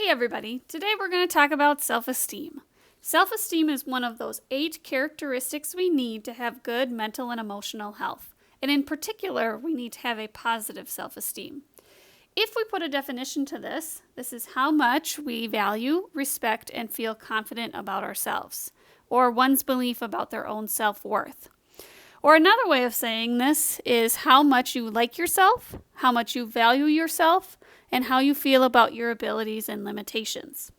Hey everybody, today we're going to talk about self-esteem. Self-esteem is one of those 8 characteristics we need to have good mental and emotional health. And in particular, we need to have a positive self-esteem. If we put a definition to this is how much we value, respect, and feel confident about ourselves, or one's belief about their own self-worth. Or another way of saying this is how much you like yourself, how much you value yourself, and how you feel about your abilities and limitations.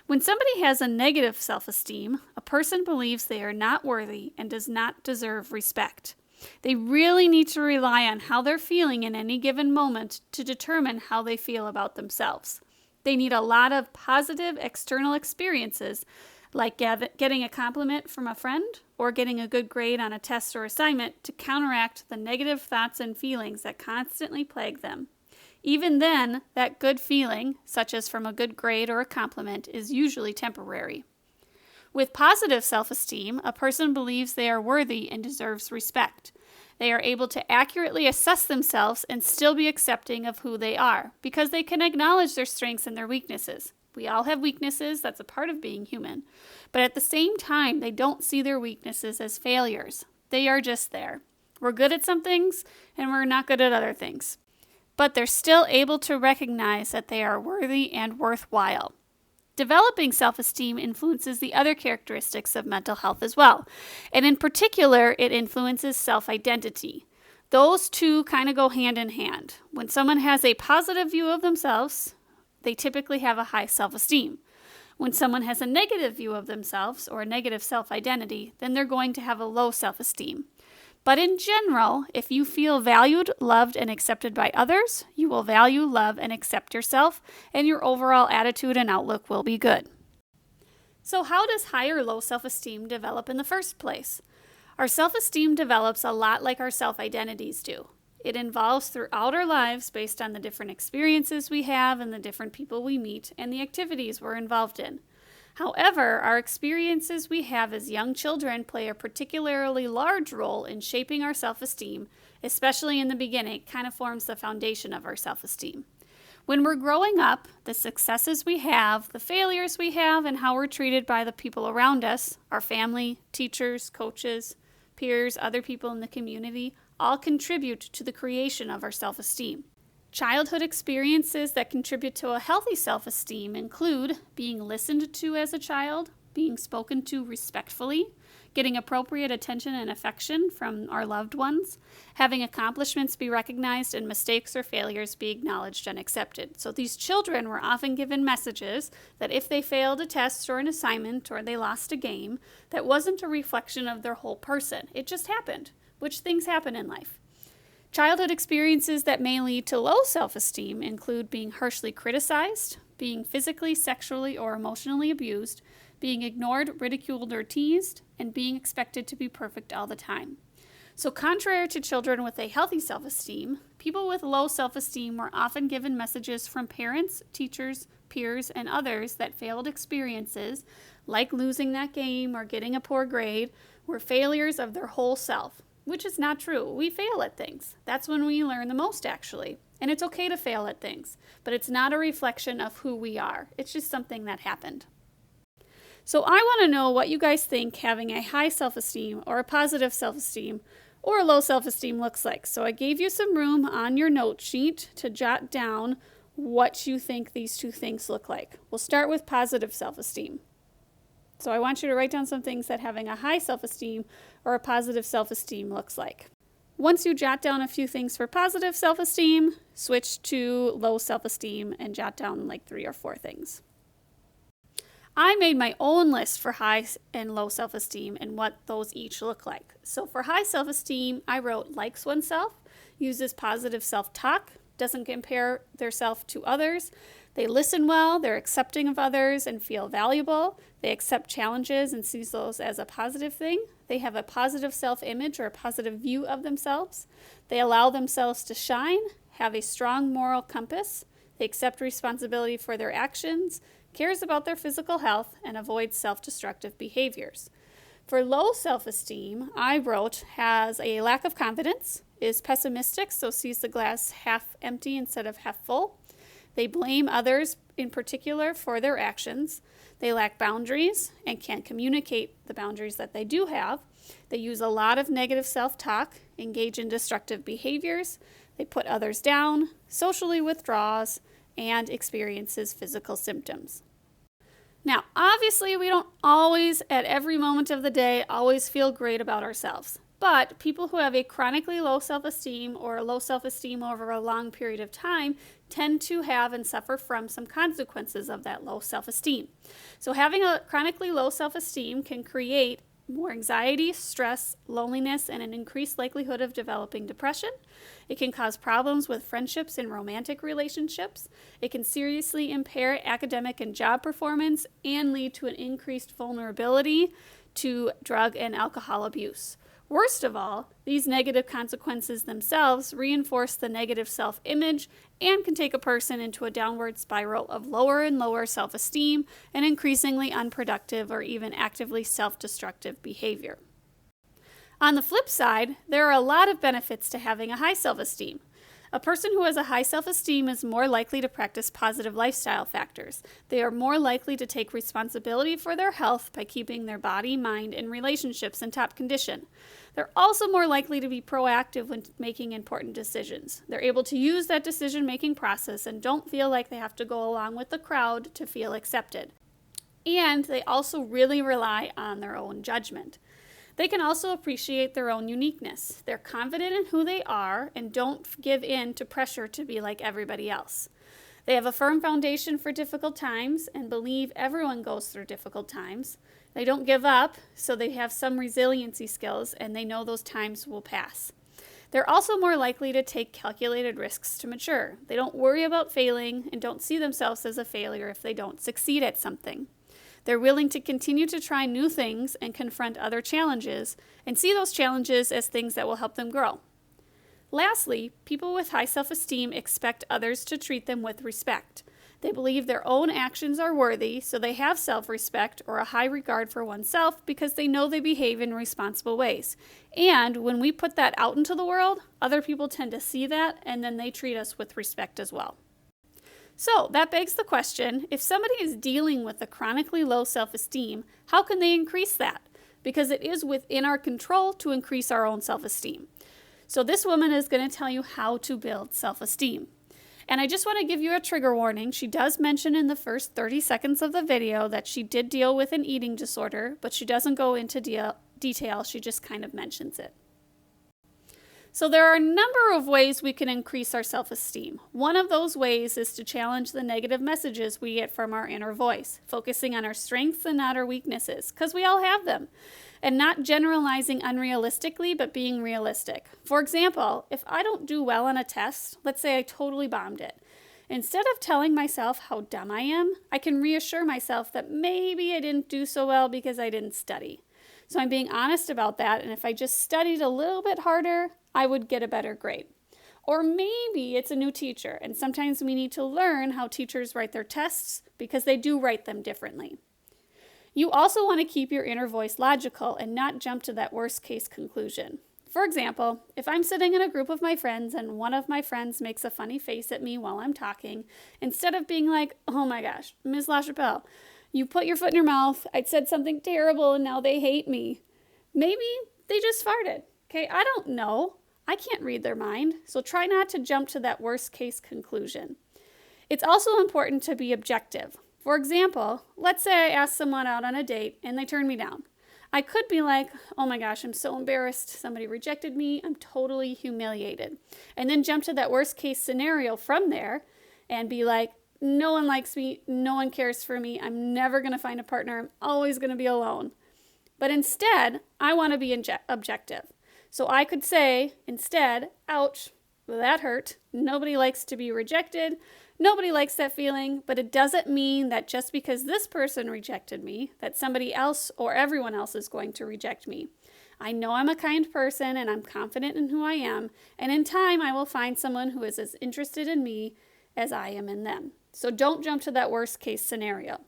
When somebody has a negative self-esteem, a person believes they are not worthy and does not deserve respect. They really need to rely on how they're feeling in any given moment to determine how they feel about themselves. They need a lot of positive external experiences, like getting a compliment from a friend or getting a good grade on a test or assignment, to counteract the negative thoughts and feelings that constantly plague them. Even then, that good feeling, such as from a good grade or a compliment, is usually temporary. With positive self-esteem, a person believes they are worthy and deserves respect. They are able to accurately assess themselves and still be accepting of who they are, because they can acknowledge their strengths and their weaknesses. We all have weaknesses, that's a part of being human. But at the same time, they don't see their weaknesses as failures. They are just there. We're good at some things, and we're not good at other things. But they're still able to recognize that they are worthy and worthwhile. Developing self-esteem influences the other characteristics of mental health as well. And in particular, it influences self-identity. Those two kind of go hand in hand. When someone has a positive view of themselves, they typically have a high self-esteem. When someone has a negative view of themselves or a negative self-identity, then they're going to have a low self-esteem. But in general, if you feel valued, loved, and accepted by others, you will value, love, and accept yourself, and your overall attitude and outlook will be good. So how does high or low self-esteem develop in the first place? Our self-esteem develops a lot like our self-identities do. It evolves throughout our lives based on the different experiences we have and the different people we meet and the activities we're involved in. However, our experiences we have as young children play a particularly large role in shaping our self-esteem, especially in the beginning. It kind of forms the foundation of our self-esteem. When we're growing up, the successes we have, the failures we have, and how we're treated by the people around us, our family, teachers, coaches, peers, other people in the community, all contribute to the creation of our self-esteem. Childhood experiences that contribute to a healthy self-esteem include being listened to as a child, being spoken to respectfully, getting appropriate attention and affection from our loved ones, having accomplishments be recognized and mistakes or failures be acknowledged and accepted. So these children were often given messages that if they failed a test or an assignment or they lost a game, that wasn't a reflection of their whole person. It just happened, which things happen in life. Childhood experiences that may lead to low self-esteem include being harshly criticized, being physically, sexually, or emotionally abused, being ignored, ridiculed, or teased, and being expected to be perfect all the time. So contrary to children with a healthy self-esteem, people with low self-esteem were often given messages from parents, teachers, peers, and others that failed experiences, like losing that game or getting a poor grade, were failures of their whole self. Which is not true. We fail at things. That's when we learn the most, actually. And it's okay to fail at things, but it's not a reflection of who we are. It's just something that happened. So I want to know what you guys think having a high self-esteem or a positive self-esteem or a low self-esteem looks like. So I gave you some room on your note sheet to jot down what you think these two things look like. We'll start with positive self-esteem. So I want you to write down some things that having a high self-esteem or a positive self-esteem looks like. Once you jot down a few things for positive self-esteem, switch to low self-esteem and jot down like 3 or 4 things. I made my own list for high and low self-esteem and what those each look like. So for high self-esteem, I wrote likes oneself, uses positive self-talk, doesn't compare their self to others. They listen well, they're accepting of others and feel valuable. They accept challenges and sees those as a positive thing. They have a positive self-image or a positive view of themselves. They allow themselves to shine, have a strong moral compass. They accept responsibility for their actions, cares about their physical health, and avoids self-destructive behaviors. For low self-esteem, I wrote has a lack of confidence, is pessimistic, so sees the glass half empty instead of half full, They blame others in particular for their actions. They lack boundaries and can't communicate the boundaries that they do have. They use a lot of negative self-talk, engage in destructive behaviors. They put others down, socially withdraws, and experiences physical symptoms. Now, obviously, we don't always, at every moment of the day, always feel great about ourselves. But people who have a chronically low self-esteem or low self-esteem over a long period of time tend to have and suffer from some consequences of that low self-esteem. So having a chronically low self-esteem can create more anxiety, stress, loneliness, and an increased likelihood of developing depression. It can cause problems with friendships and romantic relationships. It can seriously impair academic and job performance and lead to an increased vulnerability to drug and alcohol abuse. Worst of all, these negative consequences themselves reinforce the negative self-image and can take a person into a downward spiral of lower and lower self-esteem and increasingly unproductive or even actively self-destructive behavior. On the flip side, there are a lot of benefits to having a high self-esteem. A person who has a high self-esteem is more likely to practice positive lifestyle factors. They are more likely to take responsibility for their health by keeping their body, mind, and relationships in top condition. They're also more likely to be proactive when making important decisions. They're able to use that decision-making process and don't feel like they have to go along with the crowd to feel accepted. And they also really rely on their own judgment. They can also appreciate their own uniqueness. They're confident in who they are and don't give in to pressure to be like everybody else. They have a firm foundation for difficult times and believe everyone goes through difficult times. They don't give up, so they have some resiliency skills and they know those times will pass. They're also more likely to take calculated risks to mature. They don't worry about failing and don't see themselves as a failure if they don't succeed at something. They're willing to continue to try new things and confront other challenges and see those challenges as things that will help them grow. Lastly, people with high self-esteem expect others to treat them with respect. They believe their own actions are worthy, so they have self-respect or a high regard for oneself because they know they behave in responsible ways. And when we put that out into the world, other people tend to see that and then they treat us with respect as well. So that begs the question, if somebody is dealing with a chronically low self-esteem, how can they increase that? Because it is within our control to increase our own self-esteem. So this woman is going to tell you how to build self-esteem. And I just want to give you a trigger warning. She does mention in the first 30 seconds of the video that she did deal with an eating disorder, but she doesn't go into detail. She just kind of mentions it. So there are a number of ways we can increase our self-esteem. One of those ways is to challenge the negative messages we get from our inner voice, focusing on our strengths and not our weaknesses, because we all have them, and not generalizing unrealistically, but being realistic. For example, if I don't do well on a test, let's say I totally bombed it, instead of telling myself how dumb I am, I can reassure myself that maybe I didn't do so well because I didn't study. So I'm being honest about that, and if I just studied a little bit harder, I would get a better grade. Or maybe it's a new teacher, and sometimes we need to learn how teachers write their tests because they do write them differently. You also want to keep your inner voice logical and not jump to that worst case conclusion. For example, if I'm sitting in a group of my friends and one of my friends makes a funny face at me while I'm talking, instead of being like, oh my gosh, Ms. LaChapelle, you put your foot in your mouth, I said something terrible and now they hate me. Maybe they just farted. Okay, I don't know. I can't read their mind, so try not to jump to that worst case conclusion. It's also important to be objective. For example, let's say I ask someone out on a date and they turn me down. I could be like, oh my gosh, I'm so embarrassed. Somebody rejected me. I'm totally humiliated. And then jump to that worst case scenario from there and be like, no one likes me. No one cares for me. I'm never going to find a partner. I'm always going to be alone. But instead, I want to be objective. So I could say instead, ouch, well, that hurt. Nobody likes to be rejected. Nobody likes that feeling, but it doesn't mean that just because this person rejected me, that somebody else or everyone else is going to reject me. I know I'm a kind person and I'm confident in who I am, and in time I will find someone who is as interested in me as I am in them. So don't jump to that worst case scenario.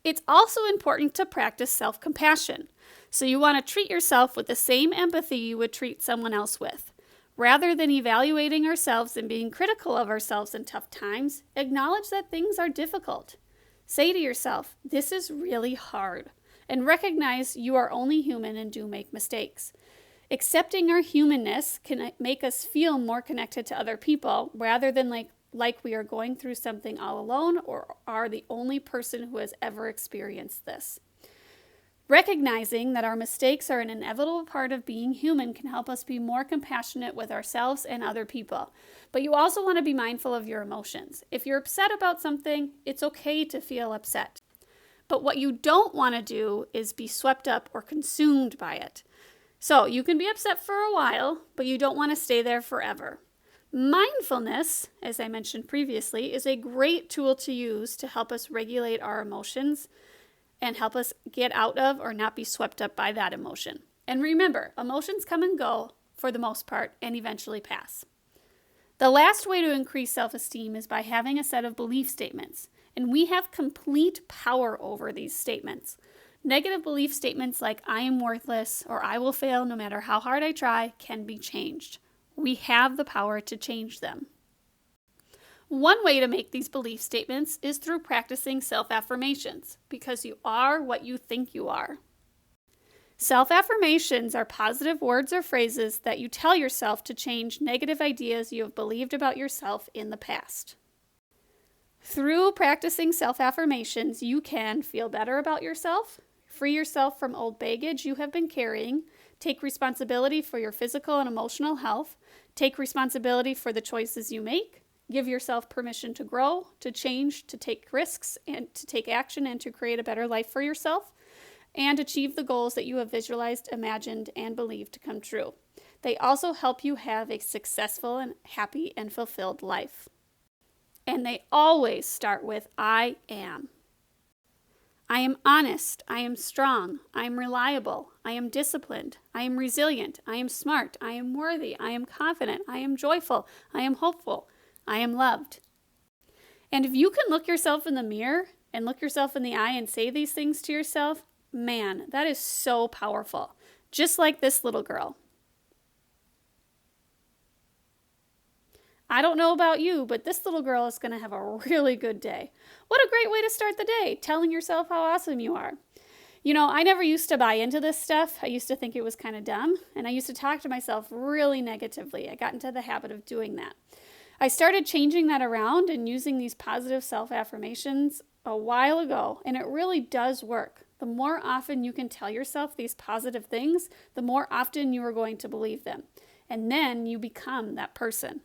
It's also important to practice self-compassion. So you want to treat yourself with the same empathy you would treat someone else with. Rather than evaluating ourselves and being critical of ourselves in tough times, acknowledge that things are difficult. Say to yourself, this is really hard, and recognize you are only human and do make mistakes. Accepting our humanness can make us feel more connected to other people rather than like we are going through something all alone or are the only person who has ever experienced this. Recognizing that our mistakes are an inevitable part of being human can help us be more compassionate with ourselves and other people. But you also want to be mindful of your emotions. If you're upset about something, it's okay to feel upset. But what you don't want to do is be swept up or consumed by it. So you can be upset for a while, but you don't want to stay there forever. Mindfulness, as I mentioned previously, is a great tool to use to help us regulate our emotions and help us get out of or not be swept up by that emotion. And remember, emotions come and go for the most part and eventually pass. The last way to increase self-esteem is by having a set of belief statements, and we have complete power over these statements. Negative belief statements like I am worthless or I will fail no matter how hard I try can be changed. We have the power to change them. One way to make these belief statements is through practicing self-affirmations, because you are what you think you are. Self-affirmations are positive words or phrases that you tell yourself to change negative ideas you have believed about yourself in the past. Through practicing self-affirmations, you can feel better about yourself, free yourself from old baggage you have been carrying, take responsibility for your physical and emotional health, take responsibility for the choices you make, give yourself permission to grow, to change, to take risks, and to take action and to create a better life for yourself, and achieve the goals that you have visualized, imagined, and believed to come true. They also help you have a successful and happy and fulfilled life. And they always start with I am. I am honest, I am strong, I am reliable, I am disciplined, I am resilient, I am smart, I am worthy, I am confident, I am joyful, I am hopeful, I am loved. And if you can look yourself in the mirror and look yourself in the eye and say these things to yourself, man, that is so powerful. Just like this little girl. I don't know about you, but this little girl is going to have a really good day. What a great way to start the day, telling yourself how awesome you are. You know, I never used to buy into this stuff. I used to think it was kind of dumb, and I used to talk to myself really negatively. I got into the habit of doing that. I started changing that around and using these positive self-affirmations a while ago, and it really does work. The more often you can tell yourself these positive things, the more often you are going to believe them. And then you become that person.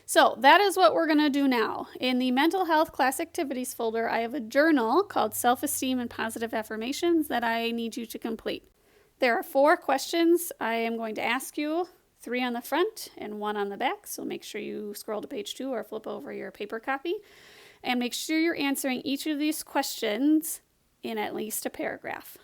So that is what we're going to do now. In the Mental Health Class Activities folder, I have a journal called Self-Esteem and Positive Affirmations that I need you to complete. There are 4 questions I am going to ask you, 3 on the front and 1 on the back. So make sure you scroll to page 2 or flip over your paper copy. And make sure you're answering each of these questions in at least a paragraph.